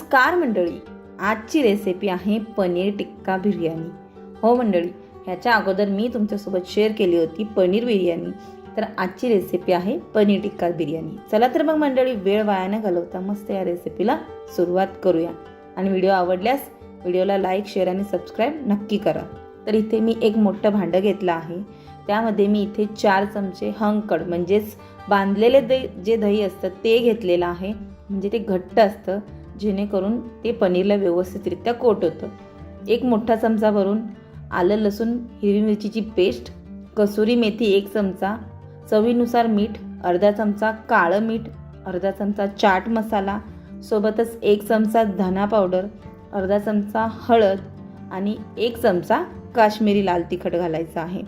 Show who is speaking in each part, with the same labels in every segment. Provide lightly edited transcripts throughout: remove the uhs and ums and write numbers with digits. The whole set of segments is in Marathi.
Speaker 1: नमस्कार मंडळी, आजची रेसिपी आहे पनीर टिक्का बिर्याणी। हो मंडळी, ह्याच्या अगोदर मी तुमच्यासोबत शेअर केली होती पनीर बिर्याणी, तर आजची रेसिपी आहे पनीर टिक्का बिर्याणी। चला तर मग मंडळी, वेळ वाया न घालवता मस्त या रेसिपीला सुरुवात करूया। आणि व्हिडिओ आवडल्यास व्हिडिओला लाईक, शेअर आणि सबस्क्राईब नक्की करा। तर इथे मी एक मोठं भांडं घेतलं आहे, त्यामध्ये मी इथे 4 चमचे हंकड म्हणजेच बांधलेले जे दही असतं ते घेतलेलं आहे, म्हणजे ते घट्ट असतं जेणेकरून ते पनीरला व्यवस्थितरित्या कोट होतं। एक मोठा चमचा भरून आलं लसूण हिरवी मिरचीची पेस्ट, कसुरी मेथी 1 चमचा, चवीनुसार मीठ, अर्धा चमचा काळं मीठ, अर्धा चमचा चाट मसाला, सोबतच 1 चमचा धना पावडर, अर्धा चमचा हळद आणि 1 चमचा काश्मीरी लाल तिखट घालायचं आहे।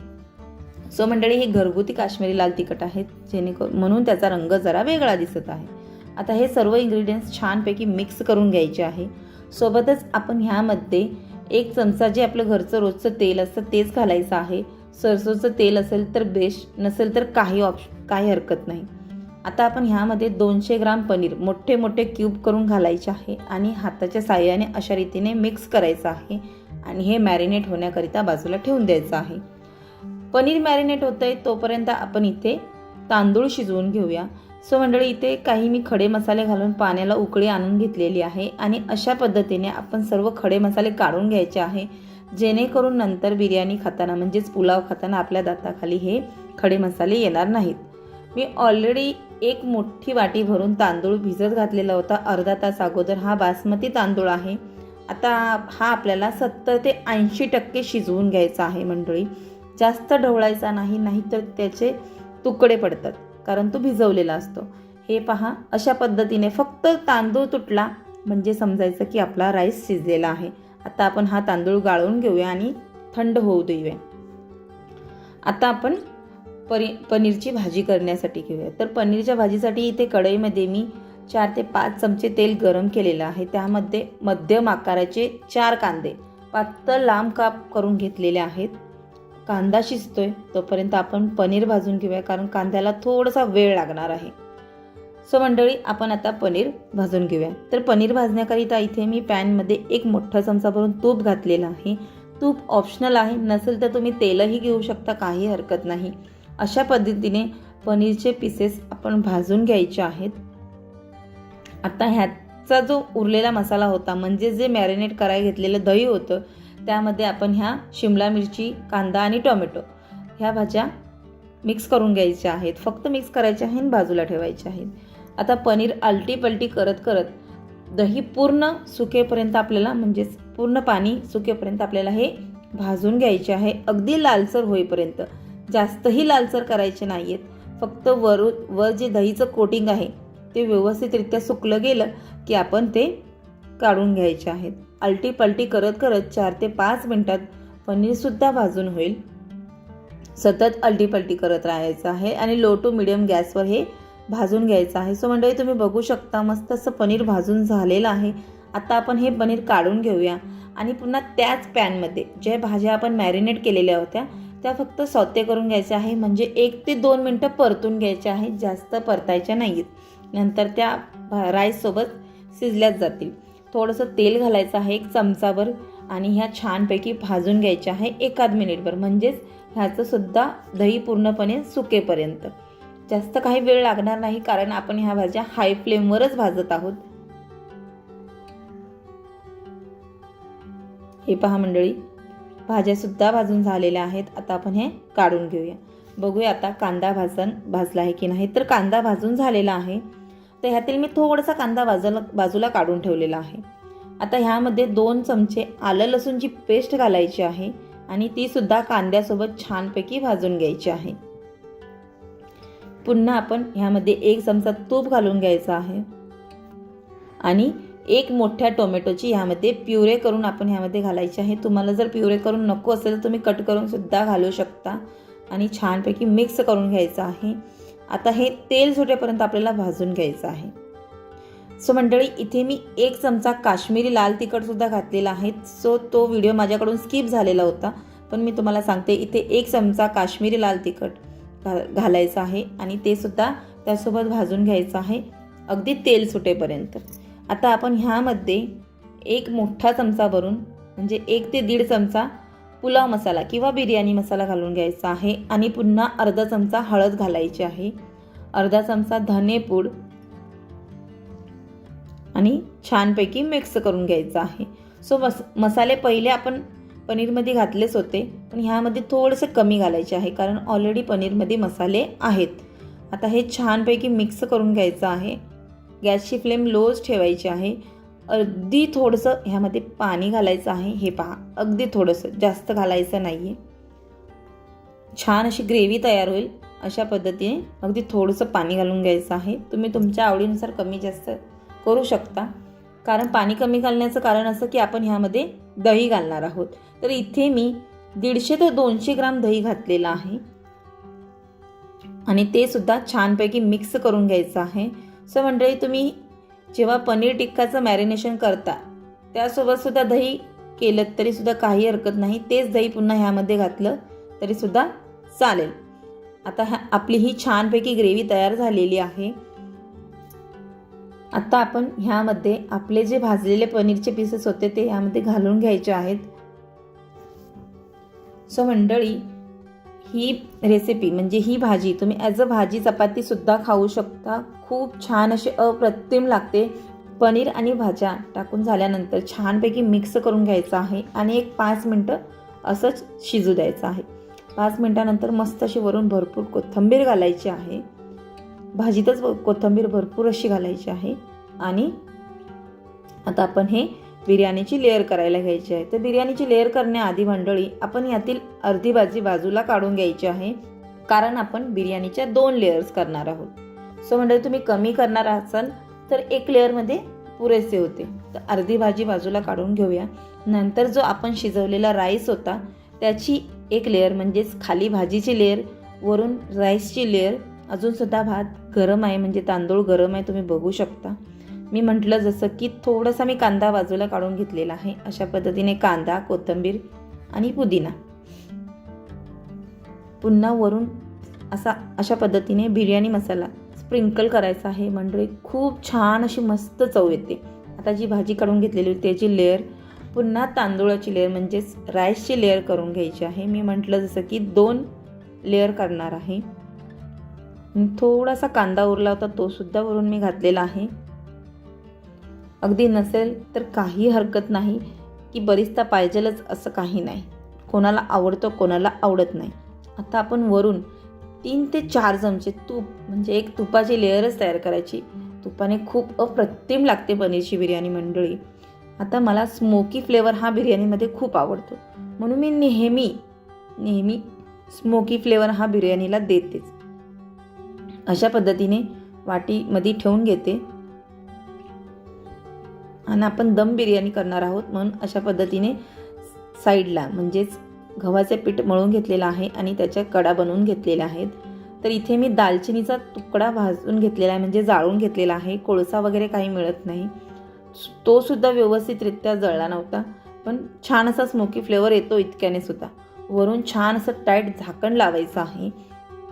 Speaker 1: सो मंडळी, हे घरगुती काश्मीरी लाल तिखट आहे, जेणेकरून म्हणून त्याचा रंग जरा वेगळा दिसत आहे। आता हे सर्व इन्ग्रेडियंट्स छानपैकी मिक्स करून घ्यायचे आहे। सोबतच आपण ह्यामध्ये 1 चमचा जे आपलं घरचं रोजचं तेल असतं तेच घालायचं आहे। सरसोचं तेल असेल तर बेस्ट, नसेल तर काही हरकत नाही। आता आपण ह्यामध्ये 200 ग्राम पनीर मोठे मोठे क्यूब करून घालायचे आहे आणि हाताच्या साहाय्याने अशा रीतीने मिक्स करायचं आहे आणि हे मॅरिनेट होण्याकरिता बाजूला ठेवून द्यायचं आहे। पनीर मॅरिनेट होतंय तोपर्यंत आपण इथे तांदूळ शिजवून घेऊया। सो मंडळी, इथे काही मी खडे मसाले घालून पाण्याला उकळी आणून घेतलेली आहे आणि अशा पद्धतीने आपण सर्व खडे मसाले काढून घ्यायचे आहे, जेणेकरून नंतर बिर्याणी खाताना म्हणजेच पुलाव खाताना आपल्या दाताखाली हे खडे मसाले येणार नाहीत। मी ऑलरेडी 1 मोठी वाटी भरून तांदूळ भिजत घातलेला होता अर्धा तास अगोदर। हा बासमती तांदूळ आहे। आता हा आपल्याला 70 ते 80% शिजवून घ्यायचा आहे मंडळी, जास्त ढवळायचा नाही, नाहीतर त्याचे तुकडे पडतात कारण तो भिजवलेला असतो। हे पहा, अशा पद्धतीने फक्त तांदूळ तुटला म्हणजे समजायचं की आपला राईस शिजलेला आहे। आता आपण हा तांदूळ गाळून घेऊया आणि थंड होऊ देऊया। आता आपण पनीरची भाजी करण्यासाठी घेऊया। तर पनीरच्या भाजीसाठी इथे कढईमध्ये मी 4 ते 5 चमचे तेल गरम केलेलं आहे। त्यामध्ये मध्यम आकाराचे 4 कांदे पातळ लांब काप करून घेतलेले आहेत। कांदा शिजतोय तोपर्यंत आपण पनीर भाजून घेऊया, कारण कांद्याला थोडासा वेळ लागणार आहे। सो मंडळी, आपण आता पनीर भाजून घेऊया। तर पनीर भाजण्याकरिता इथे मी पॅनमध्ये 1 मोठा चमचा भरून तूप घातलेला आहे। तूप ऑप्शनल आहे, नसेल तर तुम्ही तेलही घेऊ शकता, काही हरकत नाही। अशा पद्धतीने पनीरचे पीसेस आपण भाजून घ्यायचे आहेत। आता ह्याचा जो उरलेला मसाला होता, म्हणजे जे मॅरिनेट करायला घेतलेलं दही होतं, त्यामध्ये आपण ह्या शिमला मिरची, कांदा आणि टोमॅटो ह्या भाज्या मिक्स करून घ्यायच्या आहेत। फक्त मिक्स करायच्या आहेत, बाजूला ठेवायच्या आहेत। आता पनीर आलटी पलटी करत करत दही पूर्ण सुकेपर्यंत आपल्याला, म्हणजेच पूर्ण पाणी सुकेपर्यंत आपल्याला हे भाजून घ्यायचे आहे, अगदी लालसर होईपर्यंत। जास्तही लालसर करायचे नाहीयेत, फक्त वर जे दहीचं कोटिंग आहे ते व्यवस्थितरित्या सुकलं गेलं की आपण ते काढून घ्यायचे आहेत। आलटी पलटी करत करत 4 ते 5 मिनिटात पनीरसुद्धा भाजून होईल। सतत आलटी पलटी करत राहायचं आहे आणि लो टू मिडियम गॅसवर हे भाजून घ्यायचं आहे। सो मंडळी, तुम्ही बघू शकता मस्त असं पनीर भाजून झालेलं आहे। आता आपण हे पनीर काढून घेऊया आणि पुन्हा त्याच पॅनमध्ये ज्या भाज्या आपण मॅरिनेट केलेल्या होत्या त्या फक्त सौते करून घ्यायच्या आहे, म्हणजे 1 ते 2 मिनटं परतून घ्यायच्या आहेत, जास्त परतायच्या नाहीत, नंतर त्या राईससोबत शिजल्याच जातील। थोडंसं तेल घालायचं आहे 1 चमचाभर आणि ह्या छानपैकी भाजून घ्यायच्या आहे 1 मिनिटभर, म्हणजेच ह्याचं सुद्धा दही पूर्णपणे सुकेपर्यंत। जास्त काही वेळ लागणार नाही, कारण आपण ह्या भाज्या हाय फ्लेमवरच भाजत आहोत। हे पहा मंडळी, भाज्या सुद्धा भाजून झालेल्या आहेत। आता आपण हे काढून घेऊया। बघूया आता कांदा भाजला आहे की नाही। तर कांदा भाजून झालेला आहे, तर ह्यातील मी थोडासा कांदा बाजूला काढून ठेवलेला आहे। आता ह्यामध्ये 2 चमचे आलं लसूणची पेस्ट घालायची आहे आणि ती सुद्धा कांद्यासोबत छानपैकी भाजून घ्यायची आहे। पुन्हा आपण ह्यामध्ये 1 चमचा तूप घालून घ्यायचं आहे आणि 1 मोठ्या टोमॅटोची ह्यामध्ये प्युरे करून आपण ह्यामध्ये घालायची आहे। तुम्हाला जर प्युरे करून नको असेल तर तुम्ही कट करून सुद्धा घालू शकता आणि छानपैकी मिक्स करून घ्यायचं आहे। आता हे तेल सुटेपर्यंत आपल्याला भाजून घ्यायचं आहे। सो मंडळी, इथे मी 1 चमचा काश्मीरी लाल तिखट सुद्धा घातलेला आहे। सो तो व्हिडिओ माझ्याकडून स्किप झालेला होता, पण मी तुम्हाला सांगते, इथे 1 चमचा काश्मीरी लाल तिखट घालायचं आहे आणि ते सुद्धा त्यासोबत भाजून घ्यायचं आहे अगदी तेल सुटेपर्यंत। आता आपण ह्यामध्ये एक मोठा चमचा भरून म्हणजे 1 ते 1.5 चमचा पुलाव मसाला किंवा बिर्याणी मसाला घालून घ्यायचा आहे आणि पुन्हा अर्धा चमचा हळद घालायची आहे, अर्धा चमचा धनेपूड आणि छानपैकी मिक्स करून घ्यायचं आहे. सो मसाले पहिले आपण पनीरमध्ये घातलेच होते, पण ह्यामध्ये थोडेसे कमी घालायचे आहे कारण ऑलरेडी पनीरमध्ये मसाले आहेत. आता हे छानपैकी मिक्स करून घ्यायचं आहे. गॅसची फ्लेम लोच ठेवायची आहे. अगदी थोडंसं ह्यामध्ये पाणी घालायचं आहे. हे पहा, अगदी थोडंसं, जास्त घालायचं नाही आहे. छान अशी ग्रेव्ही तयार होईल अशा पद्धतीने अगदी थोडंसं पाणी घालून घ्यायचं आहे. तुम्ही तुमच्या आवडीनुसार कमी जास्त करू शकता, कारण पाणी कमी घालण्याचं कारण असं की आपण ह्यामध्ये दही घालणार आहोत. तर इथे मी 150 ते 200 ग्राम दही घातलेलं आहे आणि ते सुद्धा छानपैकी मिक्स करून घ्यायचं आहे. सो मंडळी, तुम्ही जेव्हा पनीर टिक्काचं मॅरिनेशन करता त्यासोबत सुद्धा दही केलं तरीसुद्धा काही हरकत नाही. तेच दही पुन्हा ह्यामध्ये घातलं तरीसुद्धा चालेल. आता आपली ही छानपैकी ग्रेव्ही तयार झालेली आहे. आता आपण ह्यामध्ये आपले जे भाजलेले पनीरचे पीसेस होते ते ह्यामध्ये घालून घ्यायचे आहेत. सो मंडळी, ही रेसिपी म्हणजे ही भाजी तुम्ही ॲज अ भाजी चपातीसुद्धा खाऊ शकता. खूप छान अशी अप्रतिम लागते. पनीर आणि भाज्या टाकून झाल्यानंतर छानपैकी मिक्स करून घ्यायचं आहे आणि एक 5 मिनटं असंच शिजू द्यायचं आहे. 5 मिनटानंतर मस्त अशी वरून भरपूर कोथिंबीर घालायची आहे. भाजीतच कोथिंबीर भरपूर अशी घालायची आहे. आणि आता आपण हे बिर्याणीची लेअर करायला घ्यायची आहे. तर बिर्याणीची लेअर करण्याआधी मंडळी आपण यातील अर्धी भाजी बाजूला काढून घ्यायची आहे, कारण आपण बिर्याणीच्या 2 लेअर्स करणार आहोत. सो मंडळी, तुम्ही कमी करणार असाल तर 1 लेअरमध्ये पुरेसे होते. तर अर्धी भाजी बाजूला काढून घेऊया. नंतर जो आपण शिजवलेला राईस होता त्याची 1 लेअर म्हणजेच खाली भाजीची लेअर, वरून राईसची लेअर. अजूनसुद्धा भात गरम आहे म्हणजे तांदूळ गरम आहे, तुम्ही बघू शकता. मी म्हटलं जसं की थोडासा मी कांदा बाजूला काढून घेतलेला आहे. अशा पद्धतीने कांदा, कोथिंबीर आणि पुदिना. पुन्हा वरून अशा पद्धतीने बिर्याणी मसाला स्प्रिंकल करायचा आहे. मंडळी, खूप छान अशी मस्त चव येते. आता जी भाजी काढून घेतलेली होती त्याची लेअर, पुन्हा तांदूळाची लेअर म्हणजेच राईसची लेअर करून घ्यायची आहे. मी म्हटलं जसं की 2 लेअर करणार आहे. थोडासा कांदा उरला होता तो सुद्धा वरून मी घातलेला आहे. अगदी नसेल तर काही हरकत नाही, की बरिस्ता पाहिजेलच असं काही नाही. कोणाला आवडतं, कोणाला आवडत नाही. आता आपण वरून 3 ते 4 चमचे तूप म्हणजे एक तुपाची लेअरच तयार करायची. तुपाने खूप अप्रतिम लागते पनीरची बिर्याणी मंडळी. आता मला स्मोकी फ्लेवर हा बिर्याणीमध्ये खूप आवडतो, म्हणून मी नेहमी स्मोकी फ्लेवर हा बिर्याणीला देतेच. अशा पद्धतीने वाटीमध्ये ठेवून घेते आणि आपण दम बिर्याणी करणार आहोत, म्हणून अशा पद्धतीने साईडला म्हणजेच गव्हाचे पीठ मळून घेतलेलं आहे आणि त्याच्या कडा बनवून घेतलेल्या आहेत. तर इथे मी दालचिनीचा तुकडा भाजून घेतलेला आहे म्हणजे जाळून घेतलेला आहे. कोळसा वगैरे काही मिळत नाही, तो सुद्धा व्यवस्थितरित्या जळला नव्हता, पण छान असा स्मोकी फ्लेवर येतो इतक्याने सुद्धा. वरून छान असं टाईट झाकण लावायचं आहे.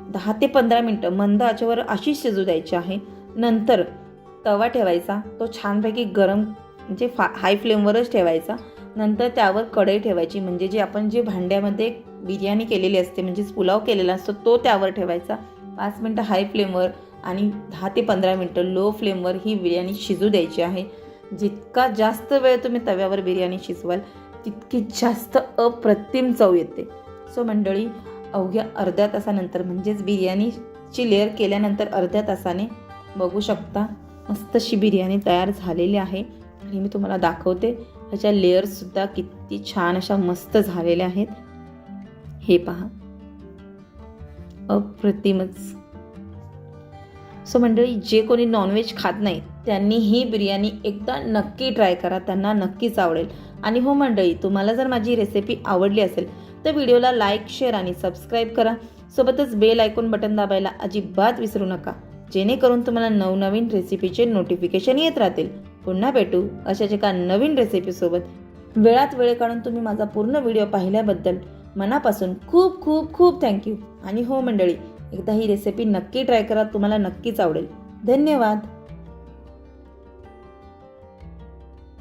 Speaker 1: 10 ते 15 मिनटं मंद आचेवर अशी शिजू द्यायची आहे. नंतर तवा ठेवायचा, तो छानपैकी गरम म्हणजे हाय फ्लेमवरच ठेवायचा. नंतर त्यावर कढई ठेवायची म्हणजे जे भांड्यामध्ये बिर्याणी केलेली असते म्हणजेच पुलाव केलेला असतो तो त्यावर ठेवायचा. 5 मिनटं हाय फ्लेमवर आणि 10 ते 15 मिनटं लो फ्लेमवर ही बिर्याणी शिजू द्यायची आहे. जितका जास्त वेळ तुम्ही तव्यावर बिर्याणी शिजवाल तितकी जास्त अप्रतिम चव येते. सो मंडळी, अवघ्या अर्ध्या तासानंतर म्हणजेच बिर्याणीची लेअर केल्यानंतर अर्ध्या तासाने बघू शकता मस्त अशी बिर्याणी तयार झालेली आहे. आणि मी तुम्हाला दाखवते ह्याच्या लेअर्ससुद्धा किती छान अशा मस्त झालेल्या आहेत. हे पहा, अप्रतिमच. सो मंडळी, जे कोणी नॉनव्हेज खात नाही त्यांनी ही बिर्याणी एकदा नक्की ट्राय करा, त्यांना नक्कीच आवडेल. आणि हो मंडळी, तुम्हाला जर माझी रेसिपी आवडली असेल तर व्हिडिओला लाईक, शेअर आणि सबस्क्राईब करा. सोबतच बेल आयकॉन बटन दाबायला अजिबात विसरू नका, जेणेकरून तुम्हाला नवनवीन रेसिपीचे नोटिफिकेशन येत राहतील. पुन्हा भेटू अशाच एका नवीन रेसिपीसोबत. वेळात वेळ काढून तुम्ही माझा पूर्ण व्हिडिओ पाहिल्याबद्दल मनापासून खूप खूप खूप थँक्यू. आणि हो मंडळी, एकदा ही रेसिपी नक्की ट्राय करा, तुम्हाला नक्कीच आवडेल. धन्यवाद.